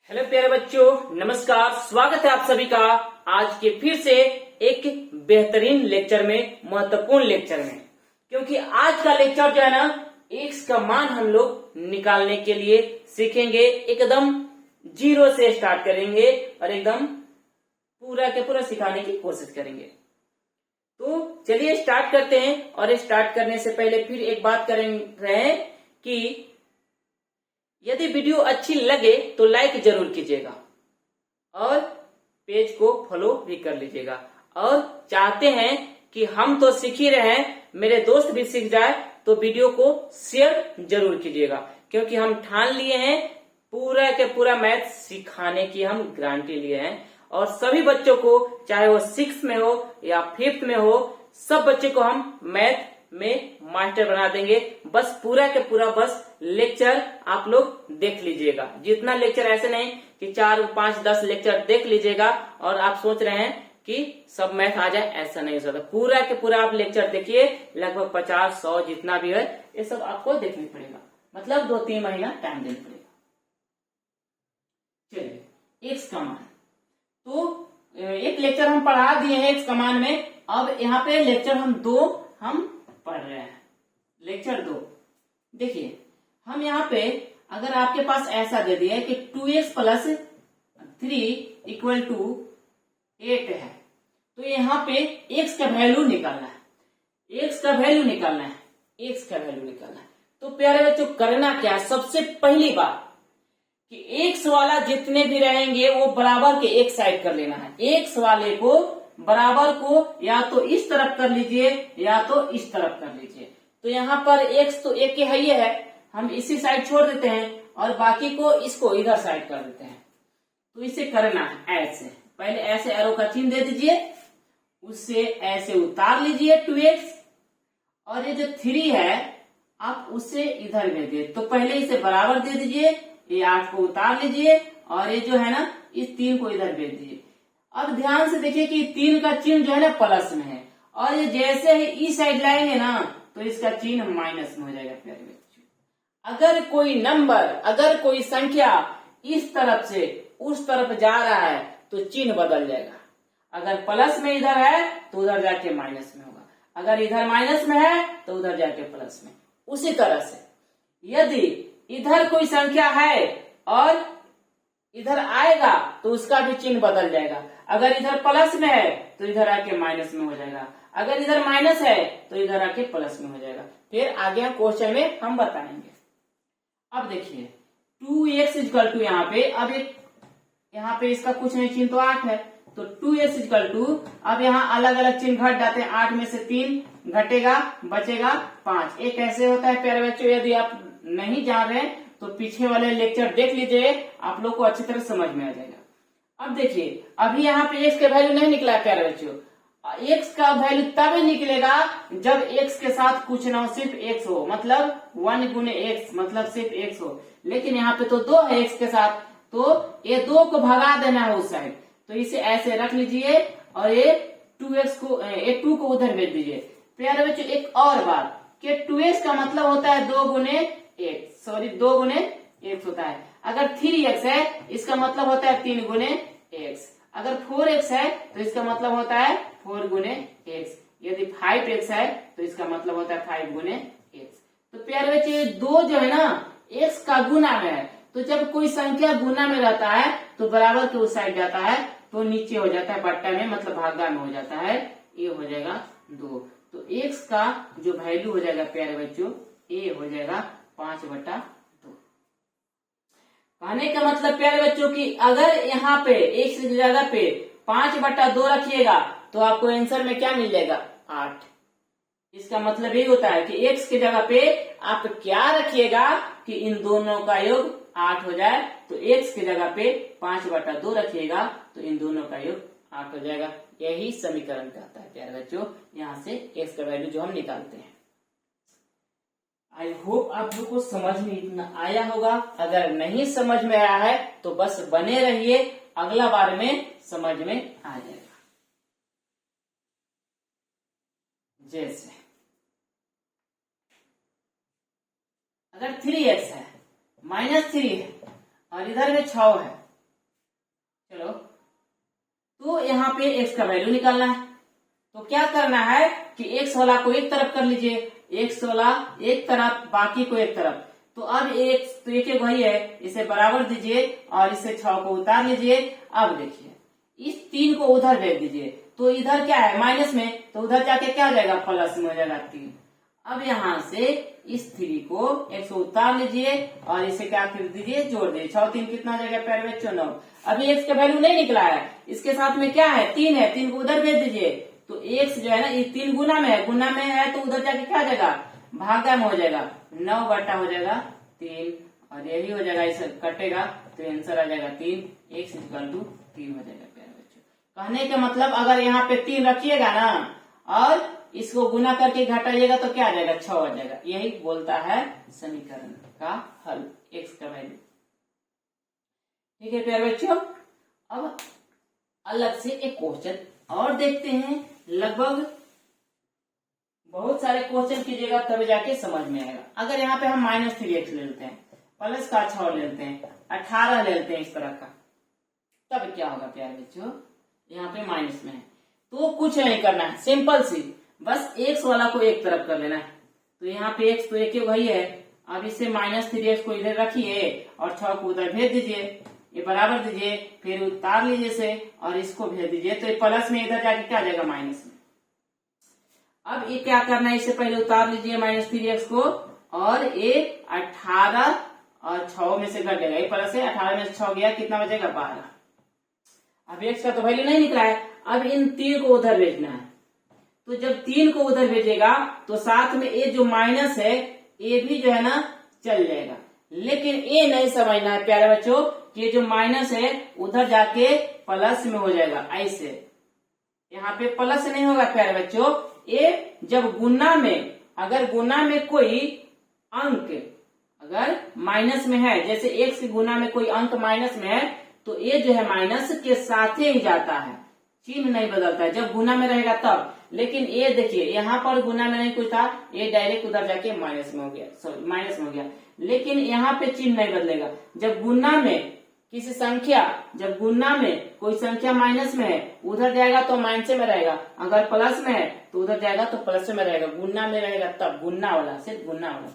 Hello प्यारे बच्चों, नमस्कार। स्वागत है आप सभी का आज के फिर से एक बेहतरीन लेक्चर में, महत्वपूर्ण लेक्चर में। क्योंकि आज का लेक्चर जो है ना, एक्स का मान हम लोग निकालने के लिए सीखेंगे। एकदम जीरो से स्टार्ट करेंगे और एकदम पूरा के पूरा सिखाने की कोशिश करेंगे। तो चलिए स्टार्ट करते हैं। और स्टार्ट करने से पहले फिर एक बात करेंगे कि यदि वीडियो अच्छी लगे तो लाइक जरूर कीजिएगा और पेज को फॉलो भी कर लीजिएगा। और चाहते हैं कि हम तो सीख ही रहे हैं, मेरे दोस्त भी सीख जाए, तो वीडियो को शेयर जरूर कीजिएगा। क्योंकि हम ठान लिए हैं पूरा के पूरा मैथ सिखाने की, हम गारंटी लिए हैं। और सभी बच्चों को, चाहे वो 6th में हो या 5th में हो, सब बच्चे को हम मैथ में मास्टर बना देंगे। बस पूरा के पूरा बस लेक्चर आप लोग देख लीजिएगा। जितना लेक्चर, ऐसे नहीं कि 4, 5, 10 लेक्चर देख लीजिएगा और आप सोच रहे हैं कि सब मैथ आ जाए, ऐसा नहीं हो सकता। पूरा के पूरा आप लेक्चर देखिए, लगभग 50, 100 जितना भी है, ये सब आपको देखना पड़ेगा। मतलब 2-3 महीना टाइम देना पड़ेगा। चलिए, एक्स का मान तो एक लेक्चर हम पढ़ा दिए हैं एक्स का मान में। अब यहाँ पे लेक्चर हम 2 हम पढ़ रहे हैं। लेक्चर 2 देखिए, हम यहाँ पे अगर आपके पास ऐसा दे दिया कि 2x + 3 = 8 है, तो यहाँ पे x का वैल्यू निकालना है। x का वैल्यू निकालना है। x का वैल्यू निकालना है। तो प्यारे बच्चों, करना क्या है? सबसे पहली बात कि x वाला जितने भी रहेंगे वो बराबर के एक साइड कर लेना है। x वाले को बराबर को या तो इस तरफ कर लीजिए या तो इस तरफ कर लीजिए। तो यहाँ पर x तो एक ही है, हम इसी साइड छोड़ देते हैं और बाकी को इसको इधर साइड कर देते हैं। तो इसे करना है ऐसे। पहले ऐसे एरो का चिन्ह दे दीजिए, उससे ऐसे उतार लीजिए 2x, और ये जो 3 है आप उसे इधर भेज दिए। तो पहले इसे बराबर दे दीजिए, ये 8 को उतार लीजिए और ये जो है ना, इस 3 को इधर भेज दीजिए। अब ध्यान से देखिए कि 3 का चिन्ह जो है ना प्लस में है, और ये जैसे ही इस साइड लाएंगे ना तो इसका चिन्ह माइनस में हो जाएगा। प्यारे बच्चों, अगर कोई नंबर, अगर कोई संख्या इस तरफ से उस तरफ जा रहा है तो चिन्ह बदल जाएगा। अगर प्लस में इधर है तो उधर जाके माइनस में होगा, अगर इधर माइनस में है तो उधर जाके प्लस में। उसी तरह से यदि इधर कोई संख्या है और इधर आएगा तो उसका भी चिन्ह बदल जाएगा। अगर इधर प्लस में है तो इधर आके माइनस में हो जाएगा, अगर इधर माइनस है तो इधर आके प्लस में हो जाएगा। फिर आगे क्वेश्चन में हम बताएंगे। अब देखिए 2x = यहाँ पे, अब एक यहाँ पे इसका कुछ नहीं, चिन्ह तो 8 है, तो 2x = अब यहाँ अलग अलग चिन्ह घट जाते हैं। 8 में से 3 घटेगा, बचेगा 5। एक ऐसे होता है प्यारे बच्चों। यदि आप नहीं जान रहे तो पीछे वाले लेक्चर देख लीजिए, आप लोग को अच्छी तरह समझ में आ जाएगा। अब देखिए, अभी यहाँ पे x का वैल्यू नहीं निकला है प्यारे बच्चों। x का वैल्यू तभी निकलेगा जब x के साथ कुछ ना हो, सिर्फ x हो, मतलब 1 × x, मतलब सिर्फ x हो। लेकिन यहाँ पे तो 2 है x के साथ, तो ये 2 को भगा देना है उस साइड। तो इसे ऐसे रख लीजिए और ये 2x को, ये 2 को उधर भेज दीजिए। प्यारे बच्चों, एक और बात कि 2x का मतलब होता है 2 × x, सॉरी 2 × x होता है। अगर 3x है इसका मतलब होता है 3 × x। अगर 4x है तो इसका मतलब होता है 4 × x। यदि 5x है तो इसका मतलब होता है 5 × x। तो प्यारे बच्चे, 2 जो है ना x का गुना में है, तो जब कोई संख्या गुना में रहता है तो बराबर के उस साइड जाता है तो नीचे हो जाता है बट्टा में, मतलब भागा में हो जाता है। ये हो जाएगा 2। तो x का जो वैल्यू हो जाएगा प्यारे बच्चों, ये हो जाएगा 5/2। कहने का मतलब प्यारे बच्चों की अगर यहाँ पे x की जगह पे 5/2 रखिएगा तो आपको आंसर में क्या मिल जाएगा? 8। इसका मतलब यही होता है कि x की जगह पे आप क्या रखिएगा कि इन दोनों का योग 8 हो जाए। तो x की जगह पे 5/2 रखिएगा तो इन दोनों का योग 8 हो जाएगा। यही समीकरण कहता है प्यारे बच्चों, यहाँ से x का वैल्यू जो हम निकालते हैं। आई होप आप लोग को समझ में इतना आया होगा। अगर नहीं समझ में आया है तो बस बने रहिए, अगला बार में समझ में आ जाएगा। जैसे अगर 3x है, -3 है और इधर में 6 है, तो यहाँ पे x का वैल्यू निकालना है। तो क्या करना है कि x वाला को एक तरफ कर लीजिए, x वाला एक तरफ, बाकी को एक तरफ। तो अब एक तो एक वही है, इसे बराबर दीजिए और इसे 6 को उतार लीजिए। अब देखिए इस 3 को उधर भेज दीजिए, तो इधर क्या है माइनस में, तो उधर जाके क्या हो जाएगा प्लस में हो जाएगा 3। अब यहाँ से इस 3 को एक सौ उतार लीजिए और इसे क्या कर दीजिए जोड़ दीजिए। 6 3 कितना हो जाएगा प्यारे बच्चों 9। अभी x का वैल्यू नहीं निकला है, इसके साथ में क्या है 3 है, 3 को उधर भेज दीजिए। तो x जो है ना ये 3 गुना में है, गुना में है तो उधर जाके क्या हो जाएगा भागा में हो जाएगा, 9 बटा हो जाएगा 3 और यही हो जाएगा, इसे कटेगा तो आंसर आ जाएगा 3, x इक्वल टू 3 हो जाएगा प्यारे बच्चों। कहने का मतलब अगर यहाँ पे 3 रखिएगा ना और इसको गुना करके घटाइएगा तो क्या आ जाएगा 6 हो जाएगा। यही बोलता है समीकरण का हल, x का वैल्यू। ठीक है प्यारे बच्चों, अब अलग से एक क्वेश्चन और देखते हैं। लगभग बहुत सारे क्वेश्चन कीजिएगा तब जाके समझ में आएगा। अगर यहाँ पे हम -3x ले लेते हैं, प्लस का 6 ले लेते हैं, 18 ले लेते हैं इस तरह का, तब क्या होगा प्यारे बच्चों, यहाँ पे माइनस में है तो कुछ नहीं करना है, सिंपल सी बस x वाला को एक तरफ कर लेना है। तो यहाँ पे x तो एक वही है, अब इसे -3x को इधर रखिए और 6 को उधर भेज दीजिए, ये बराबर दीजिए, फिर उतार लीजिए इसे और इसको भेज दीजिए, तो ये प्लस में इधर जाके क्या आ जाएगा माइनस में। अब ये क्या करना है, इससे पहले उतार लीजिए -3x को और ये 18 और 6 में से घट जाएगा, ये प्लस है 18 में से 6 गया कितना बचेगा 12। अब x का तो वैल्यू नहीं निकला है, अब इन 3 को उधर भेजना है। तो जब 3 को उधर भेजेगा तो साथ में ये जो माइनस है ये भी जो है ना चल जाएगा, लेकिन ये नहीं समझना है प्यारे बच्चों कि ये जो माइनस है उधर जाके प्लस में हो जाएगा। ऐसे यहाँ पे प्लस नहीं होगा प्यारे बच्चों, ये जब गुना में, अगर गुना में कोई अंक अगर माइनस में है, जैसे x के गुना में कोई अंक माइनस में है तो ये जो है माइनस के साथ ही जाता है, चिन्ह नहीं बदलता है जब गुना में रहेगा तब। लेकिन ये देखिए यहाँ पर गुना में नहीं कुछ था, ये डायरेक्ट उधर जाके माइनस में हो गया, सॉरी माइनस में हो गया। लेकिन यहाँ पे चिन्ह नहीं बदलेगा जब गुना में किसी संख्या, जब गुना में कोई संख्या माइनस में है उधर जाएगा तो माइनस में रहेगा, अगर प्लस में है तो उधर जाएगा तो प्लस में रहेगा, गुना में रहेगा तब, गुना वाला सिर्फ गुना वाला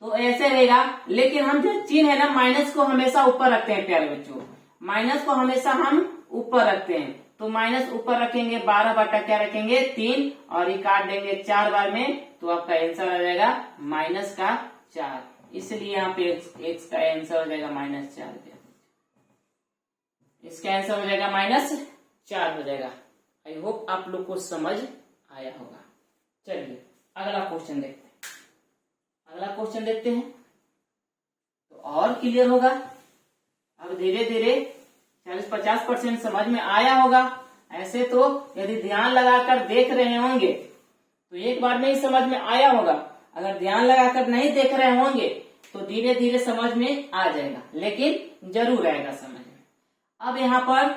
तो ऐसे रहेगा। लेकिन हम जो चिन्ह है ना माइनस को हमेशा ऊपर रखते हैं प्यारे बच्चों, माइनस को हमेशा हम ऊपर रखते हैं। तो माइनस ऊपर रखेंगे, 12 बटा क्या रखेंगे 3 और ये काट देंगे 4 बार में, तो आपका आंसर आ जाएगा -4। इसलिए यहाँ पे x का आंसर हो जाएगा -4। इसका आंसर हो जाएगा -4 हो जाएगा। आई होप आप लोग को समझ आया होगा। चलिए अगला क्वेश्चन देखते हैं, अगला क्वेश्चन देखते हैं तो और क्लियर होगा। अब धीरे धीरे 40-50% समझ में आया होगा। ऐसे तो यदि ध्यान लगाकर देख रहे होंगे तो एक बार में ही समझ में आया होगा, अगर ध्यान लगाकर नहीं देख रहे होंगे तो धीरे धीरे समझ में आ जाएगा, लेकिन जरूर आएगा समझ में। अब यहाँ पर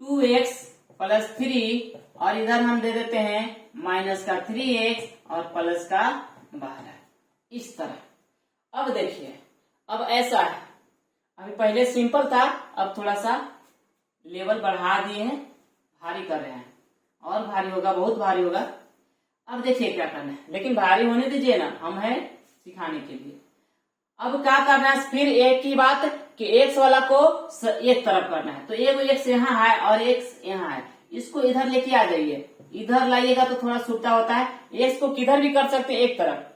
2x + 3 और इधर हम दे देते हैं -3x और प्लस का 12 इस तरह। अब देखिए अब ऐसा है, अभी पहले सिंपल था, अब थोड़ा सा लेवल बढ़ा दिए हैं, भारी कर रहे हैं और भारी होगा, बहुत भारी होगा। अब देखिए क्या करना है, लेकिन भारी होने दीजिए ना, हम हैं सिखाने के लिए। अब क्या करना है, फिर एक ही बात कि x वाला को एक तरफ करना है, तो एक x यहाँ है और x यहाँ है, इसको इधर लेके आ जाइए, इधर लाइएगा तो थोड़ा सुविधा होता है। x को किधर भी कर सकते हैं एक तरफ,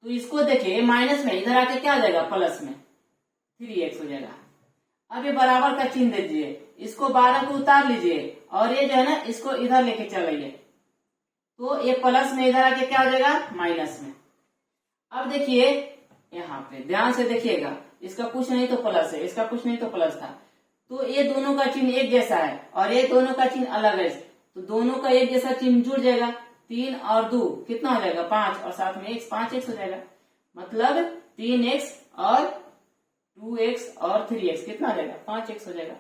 तो इसको देखिए माइनस में, इधर आके क्या आ जाएगा प्लस में 3x हो जाएगा। अब ये बराबर का चिन्ह दे दीजिए, इसको 12 को उतार लीजिए और ये जो है ना इसको इधर लेके चलाइए, तो ये प्लस में इधर आके क्या हो जाएगा माइनस में। अब देखिए यहाँ पे ध्यान से देखिएगा, इसका कुछ नहीं तो प्लस है, इसका कुछ नहीं तो प्लस था, तो ये दोनों का चिन्ह एक जैसा है और ये दोनों का चिन्ह अलग है, तो दोनों का एक जैसा चिन्ह जुड़ जाएगा। 3 और 2 कितना हो जाएगा 5 और साथ में x 5x हो जाएगा, मतलब 3x और 2x और 3x कितना हो जाएगा 5x हो जाएगा।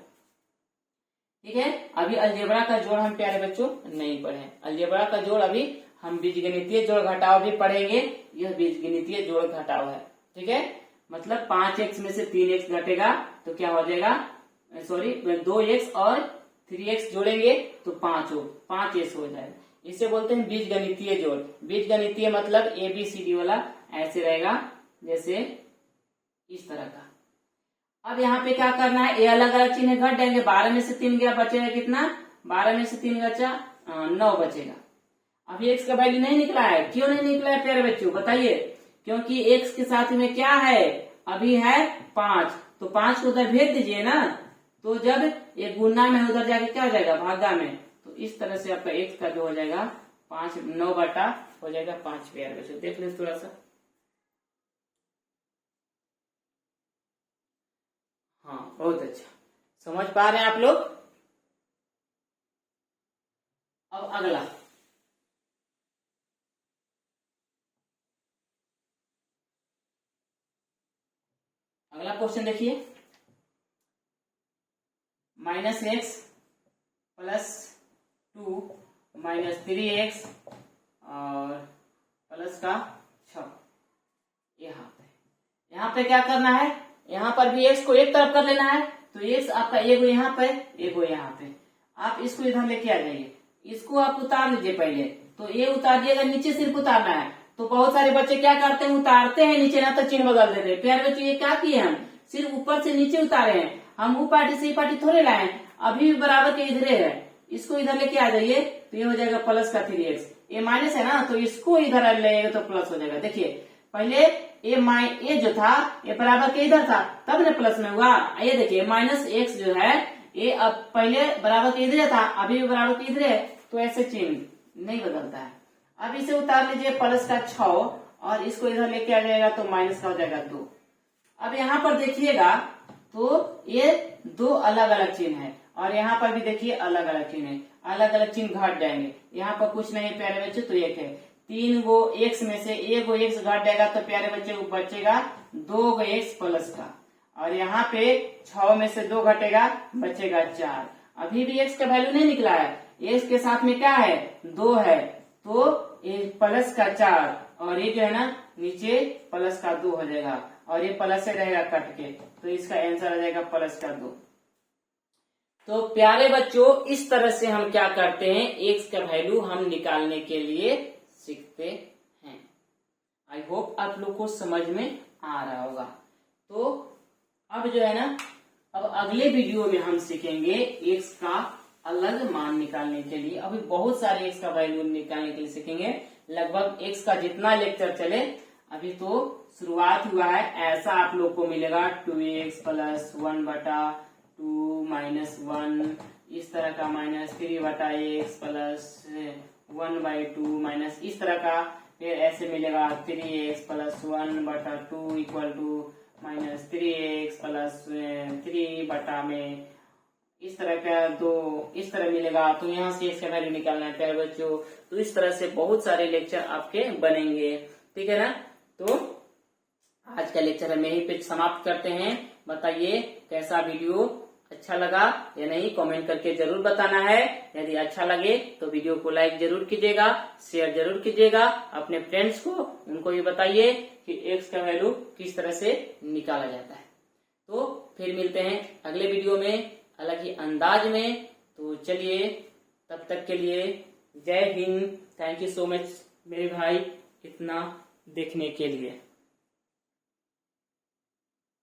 ठीक है, अभी अलजेब्रा का जोड़ हम प्यारे बच्चों नहीं पढ़े, अलजेब्रा का जोड़ अभी हम बीजगणितीय जोड़ घटाव भी पढ़ेंगे, यह बीजगणितीय जोड़ घटाव है। ठीक है, मतलब 5x में से 3x घटेगा तो क्या हो जाएगा सॉरी 2x और 3x जोड़ेंगे तो 5s हो जाएगा। इसे बोलते हैं बीजगणितीय जोड़। बीजगणितीय मतलब ABCD वाला ऐसे रहेगा, जैसे इस तरह का। अब यहाँ पे क्या करना है, ये अलग अलग चिन्ह घट जाएंगे। 12 में से 3 गया, बचेगा कितना, 12 में से 3 बचा 9 बचेगा। अभी x का वैल्यू नहीं निकला है। क्यों नहीं निकला है प्यारे बच्चों, बताइए। क्योंकि x के साथ में क्या है, अभी है 5, तो 5 को उधर भेज दीजिए ना, तो जब ये गुना में उधर जाके क्या हो जाएगा, भागा में। तो इस तरह से आपका x का जो हो जाएगा 9 बटा हो जाएगा 5। प्यारे बच्चों देख लीजिए थोड़ा सा। हाँ बहुत अच्छा, समझ पा रहे हैं आप लोग। अब अगला क्वेश्चन देखिए। -x + 2 - 3x और प्लस का 6। यहाँ पे क्या करना है, यहाँ पर भी x को एक तरफ कर लेना है। तो x आपका एगो यहाँ पे, एगो यहाँ पे। आप इसको इधर लेके आ जाइए, इसको आप उतार लीजिए पहले। तो ये उतार दिएगा, नीचे सिर्फ उतारना है। तो बहुत सारे बच्चे क्या करते हैं, उतारते हैं नीचे ना तो चिन्ह बदल देते हैं। प्यारे बच्चों ये क्या किए, हम सिर्फ ऊपर से नीचे उतारे हैं। हम वो पार्टी से ये पार्टी थोड़े लाए, अभी भी बराबर के इधरे है। इसको इधर लेके आ जाइए, तो ये हो जाएगा प्लस का 3x। ये माइनस है ना, तो इसको इधर ले तो प्लस हो जाएगा। देखिए पहले ये जो था ये बराबर के इधर था, तब ने प्लस में हुआ। ये देखिए -x जो है ये अब पहले बराबर के इधर था, अभी भी बराबर के इधर है, तो ऐसे चिन्ह नहीं बदलता है। अब इसे उतार लीजिए प्लस का 6 और इसको इधर लेके आ जाएगा तो माइनस का हो जाएगा 2। अब यहाँ पर देखिएगा तो ये 2 अलग अलग चिन्ह है और यहाँ पर भी देखिए अलग अलग चिन्ह है। अलग अलग चिन्ह घट जाएंगे। यहाँ पर कुछ नहीं प्यारे बच्चे, तो 1 है। 3 गो x में से 1 गो x घट जाएगा, तो प्यारे बच्चे को बचेगा 2 गो x प्लस का। और यहाँ पे 6 में से 2 घटेगा, बचेगा 4। अभी भी x का वैल्यू नहीं निकला है। x के साथ में क्या है, 2 है, तो ये प्लस का 4 और ये जो है ना नीचे प्लस का 2 हो जाएगा और ये प्लस से रहेगा कट के, तो इसका आंसर आ जाएगा प्लस का 2। तो प्यारे बच्चों इस तरह से हम क्या करते हैं, x का वैल्यू हम निकालने के लिए सीखते हैं। आई होप आप लोग को समझ में आ रहा होगा। तो अब जो है ना, अब अगले वीडियो में हम सीखेंगे x का अलग मान निकालने के लिए। अभी बहुत सारे x का वैल्यू निकालने के लिए सीखेंगे। लगभग x का जितना लेक्चर चले, अभी तो शुरुआत हुआ है। ऐसा आप लोग को मिलेगा 2x + 1 बटा 2 - 1, इस तरह का -3 बटा x + 1/2 माइनस इस तरह का। फिर ऐसे मिलेगा 3x + 1 बटा 2 = -3x + 3 बटा में इस तरह का 2 इस तरह मिलेगा। तो यहाँ से x का वैल्यू निकालना है प्यारे बच्चों। तो इस तरह से बहुत सारे लेक्चर आपके बनेंगे, ठीक है ना। तो आज का लेक्चर हम यहीं पे समाप्त करते हैं। बताइए कैसा वीडियो अच्छा लगा या नहीं, कमेंट करके जरूर बताना है। यदि अच्छा लगे तो वीडियो को लाइक जरूर कीजिएगा, शेयर जरूर कीजिएगा अपने फ्रेंड्स को, उनको भी बताइए कि x का वैल्यू किस तरह से निकाला जाता है। तो फिर मिलते हैं अगले वीडियो में अलग ही अंदाज में। तो चलिए तब तक के लिए जय Hind. Thank you so much मेरे भाई इतना देखने के लिए।